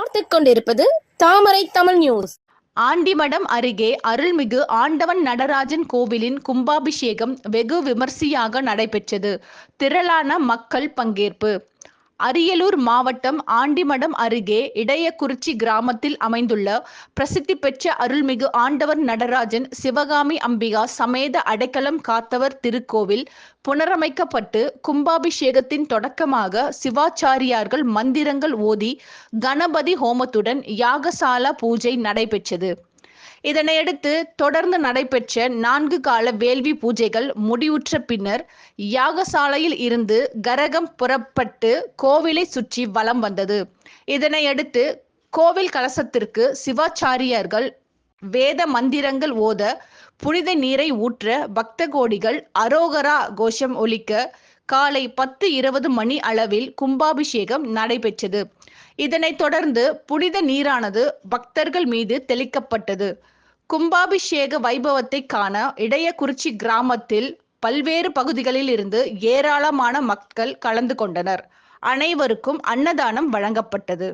பார்த்துக் கொண்டிருப்பது தாமரை தமிழ் நியூஸ். ஆண்டிமடம் அருகே அருள்மிகு ஆண்டவன் நடராஜன் கோவிலின் கும்பாபிஷேகம் வெகு விமர்சையாக நடைபெற்றது. திரளான மக்கள் பங்கேற்பு. அரியலூர் மாவட்டம் ஆண்டிமடம் அருகே இடையக்குறிச்சி கிராமத்தில் அமைந்துள்ள பிரசித்தி பெற்ற அருள்மிகு ஆண்டவர் நடராஜன் சிவகாமி அம்பிகா சமேத அடைக்கலம் காத்தவர் திருக்கோவில் புனரமைக்கப்பட்டு கும்பாபிஷேகத்தின் தொடக்கமாக சிவாச்சாரியார்கள் மந்திரங்கள் ஓதி கணபதி ஹோமத்துடன் யாகசாலா பூஜை நடைபெற்றது. இதனையடுத்து தொடர்ந்து நடைபெற்ற 4 கால வேள்வி பூஜைகள் முடிவுற்ற பின்னர் யாகசாலையில் இருந்து கரகம் புறப்பட்டு கோவிலை சுற்றி வலம் வந்தது. இதனையடுத்து கோவில் கலசத்திற்கு சிவாச்சாரியார்கள் வேத மந்திரங்கள் ஓத, புனித நீரை ஊற்ற பக்த கோடிகள் அரோகரா கோஷம் ஒலிக்க காலை 10:20 மணி அளவில் கும்பாபிஷேகம் நடைபெற்றது. இதனைத் தொடர்ந்து புனித நீரானது பக்தர்கள் மீது தெளிக்கப்பட்டது. கும்பாபிஷேக வைபவத்தை காண இடையக்குறிச்சி கிராமத்தில் பல்வேறு பகுதிகளில் இருந்து ஏராளமான மக்கள் கலந்து கொண்டனர். அனைவருக்கும் அன்னதானம் வழங்கப்பட்டது.